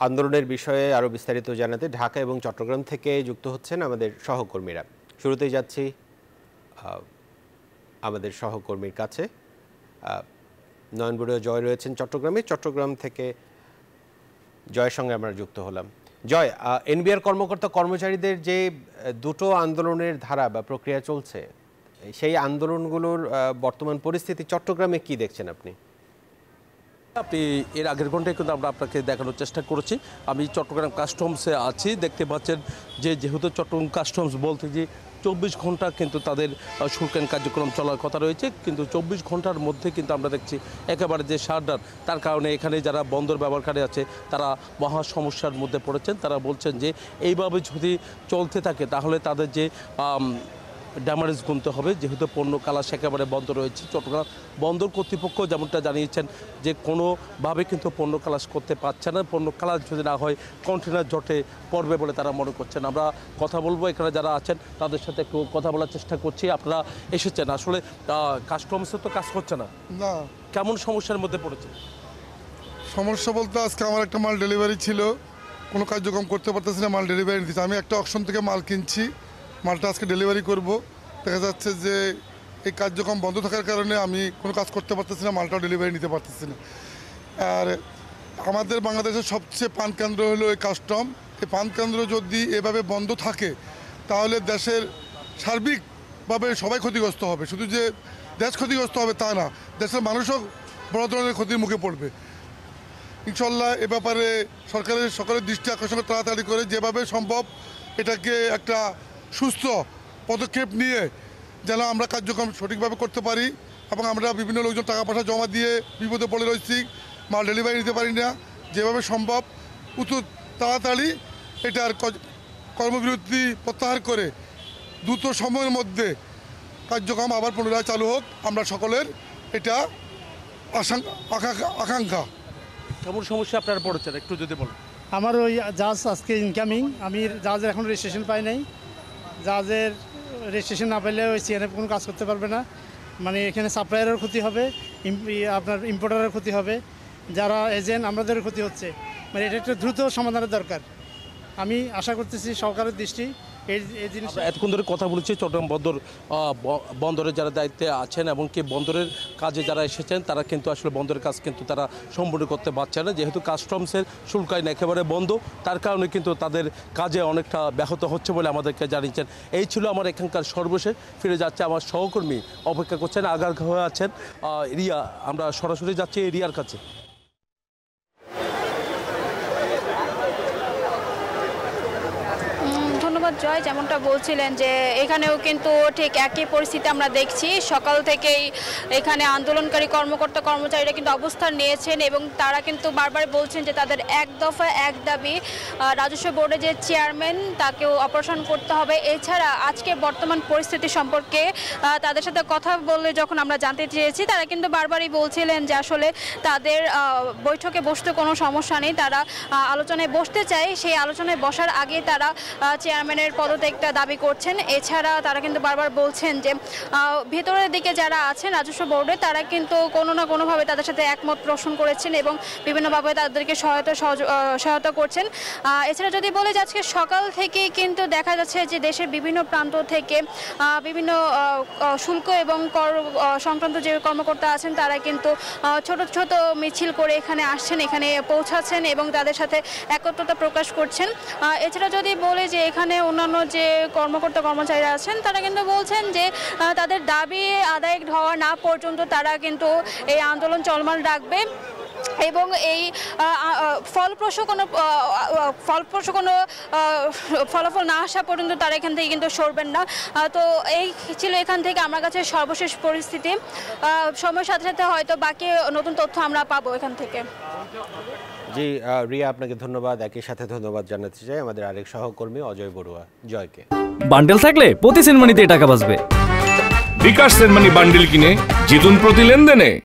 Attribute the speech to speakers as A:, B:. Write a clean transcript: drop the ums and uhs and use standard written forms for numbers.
A: আন্দোলনের বিষয়ে আরও বিস্তারিত জানাতে ঢাকা এবং চট্টগ্রাম থেকে যুক্ত হচ্ছেন আমাদের সহকর্মীরা। শুরুতেই যাচ্ছি আমাদের সহকর্মীর কাছে। নয়নবুড়ো জয় রয়েছেন চট্টগ্রাম থেকে জয়ের সঙ্গে আমরা যুক্ত হলাম। জয়, এনবিআর কর্মকর্তা কর্মচারীদের যে দুটো আন্দোলনের ধারা বা প্রক্রিয়া চলছে, সেই আন্দোলনগুলোর বর্তমান পরিস্থিতি চট্টগ্রামে কি দেখছেন আপনি?
B: আপনি এর আগের ঘন্টায় কিন্তু আমরা আপনাকে দেখানোর চেষ্টা করেছি। আমি চট্টগ্রাম কাস্টমসে আছি, দেখতে পাচ্ছেন যে যেহেতু চট্টগ্রাম কাস্টমস বলতে যে 24 ঘন্টা কিন্তু তাদের শুল্কায়ন কার্যক্রম চলার কথা রয়েছে, কিন্তু 24 ঘন্টার মধ্যে কিন্তু আমরা দেখছি একেবারে যে শাটডাউন, তার কারণে এখানে যারা বন্দর ব্যবহারকারী আছে তারা মহা সমস্যার মধ্যে পড়েছেন। তারা বলছেন যে এইভাবে যদি চলতে থাকে তাহলে তাদের যে ড্যামারেজ গুনতে হবে, যেহেতু পণ্য কালাস একেবারে বন্ধ রয়েছে। চট্টগ্রাম বন্দর কর্তৃপক্ষ যেমনটা জানিয়েছেন যে কোনোভাবে কিন্তু পণ্য কালাস করতে পারছে না। পণ্য কালাস যদি না হয় কন্টেনার জটে পড়বে বলে তারা মনে করছেন। আমরা কথা বলবো, এখানে যারা আছেন তাদের সাথে একটু কথা বলার চেষ্টা করছি। আপনারা এসেছেন, আসলে কাস্টমসে তো কাজ করছে না, কেমন সমস্যার মধ্যে পড়েছে?
C: সমস্যা বলতে আজকে আমার একটা মাল ডেলিভারি ছিল, কোনো কার্যক্রম করতে পারতেছি না, মাল ডেলিভারি দিচ্ছে। আমি একটা অকশন থেকে মাল কিনছি, মালটা আজকে ডেলিভারি করব। দেখা যাচ্ছে যে এই কার্যক্রম বন্ধ থাকার কারণে আমি কোনো কাজ করতে পারতেছি না, মালটাও ডেলিভারি নিতে পারতেছি না। আর আমাদের বাংলাদেশের সবচেয়ে পান কেন্দ্র হলো এই কাস্টম। এই পান কেন্দ্র যদি এভাবে বন্ধ থাকে তাহলে দেশের সার্বিকভাবে সবাই ক্ষতিগ্রস্ত হবে। শুধু যে দেশ ক্ষতিগ্রস্ত হবে তা না, দেশের মানুষও বড় ধরনের ক্ষতির মুখে পড়বে। ইনশাল্লাহ এ ব্যাপারে সকলের দৃষ্টি আকর্ষণ তাড়াতাড়ি করে যেভাবে সম্ভব এটাকে একটা সুস্থ পদক্ষেপ নিয়ে যেন আমরা কার্যক্রম সঠিকভাবে করতে পারি। এবং আমরা বিভিন্ন লোকজন টাকা পয়সা জমা দিয়ে বিপদে পড়ে রয়েছি, মাল ডেলিভারি নিতে পারি না। যেভাবে সম্ভব তাড়াতাড়ি এটার কর্মবিরতি প্রত্যাহার করে দ্রুত সময়ের মধ্যে কার্যক্রম আবার পুনরায় চালু হোক, আমরা সকলের এটা আকাঙ্ক্ষা।
B: কেমন সমস্যা আপনারা পড়েছেন একটু যদি বলেন?
D: আমার ওই জাহাজ আজকে ইনকামিং, আমি জাহাজের এখন রেজিস্ট্রেশন পাই নাই। জাহাজের রেজিস্ট্রেশন না পেলে ওই সিএনএফ কোনো কাজ করতে পারবে না। মানে এখানে সাপ্লায়ারের ক্ষতি হবে, আপনার ইম্পোর্টারের ক্ষতি হবে, যারা এজেন্ট আমাদের ক্ষতি হচ্ছে। মানে এটা একটা দ্রুত সমাধানের দরকার। আমি আশা করতেছি সরকারের দৃষ্টি এই জিনিস।
B: এতক্ষণ ধরে কথা বলেছি চট্টগ্রাম বন্দরের যারা দায়িত্বে আছেন এবং কি বন্দরের কাজে যারা এসেছেন তারা কিন্তু আসলে বন্দরের কাজ কিন্তু তারা সম্পূর্ণ করতে পারছে না, যেহেতু কাস্টমসের শুল্কায়ন একেবারে বন্ধ। তার কারণে কিন্তু তাদের কাজে অনেকটা ব্যাহত হচ্ছে বলে আমাদেরকে জানিয়েছেন। এই ছিল আমার এখানকার সর্বশেষ। ফিরে যাচ্ছে আমার সহকর্মী অপেক্ষা করছেন, আগারগাঁও হয়ে আছেন রিয়া। আমরা সরাসরি যাচ্ছি রিয়ার কাছে।
E: জয়, যেমনটা বলছিলেন যে এখানেও কিন্তু ঠিক একই পরিস্থিতি আমরা দেখছি। সকাল থেকেই এখানে আন্দোলনকারী কর্মকর্তা কর্মচারীরা কিন্তু অবস্থান নিয়েছেন এবং তারা কিন্তু বারবার বলছেন যে তাদের এক দফা এক দাবি, রাজস্ব বোর্ডের যে চেয়ারম্যান তাকেও অপারেশন করতে হবে। এছাড়া আজকে বর্তমান পরিস্থিতি সম্পর্কে তাদের সাথে কথা বলে যখন আমরা জানতে চেয়েছি, তারা কিন্তু বারবারই বলছিলেন যে আসলে তাদের বৈঠকে বসতে কোনো সমস্যা নেই, তারা আলোচনায় বসতে চায়। সেই আলোচনায় বসার আগে তারা চেয়ারম্যানের পদত্যাগটা দাবি করছেন। এছাড়া তারা কিন্তু বারবার বলছেন যে ভেতরের দিকে যারা আছেন রাজস্ব বোর্ডে তারা কিন্তু কোনো না কোনোভাবে তাদের সাথে একমত পোষণ করেছেন এবং বিভিন্নভাবে তাদেরকে সহায়তা করছেন। এছাড়া যদি বলে যে আজকে সকাল থেকে কিন্তু দেখা যাচ্ছে যে দেশের বিভিন্ন প্রান্ত থেকে বিভিন্ন শুল্ক এবং কর সংক্রান্ত যে কর্মকর্তা আছেন তারা কিন্তু ছোট ছোট মিছিল করে এখানে আসছেন, এখানে পৌঁছাচ্ছেন এবং তাদের সাথে একত্রতা প্রকাশ করছেন। এছাড়া যদি বলে যে এখানে অন্যান্য যে কর্মকর্তা কর্মচারীরা আছেন তারা কিন্তু বলছেন যে তাদের দাবি আদায় হওয়া না পর্যন্ত তারা কিন্তু এই আন্দোলন চলমান রাখবে এবং এই ফলপ্রসূ কোনো ফলাফল না আসা পর্যন্ত তারা এখান থেকে কিন্তু সরবেন না। তো এই ছিল এখান থেকে আমার কাছে সর্বশেষ পরিস্থিতি। সময়ের সাথে সাথে হয়তো বাকি নতুন তথ্য আমরা পাবো এখান থেকে।
A: জি রিয়া, আপনাকে ধন্যবাদ। একই সাথে ধন্যবাদ জানাতে চাই আমাদের আরেক সহকর্মী অজয় বড়ুয়া জয়কে।
F: বান্ডেল থাকলে প্রতি সেনমানিতে টাকা বাঁচবে।
G: বিকাশ সেনমানি বান্ডেল কিনে জিতুন প্রতি লেনদেনে।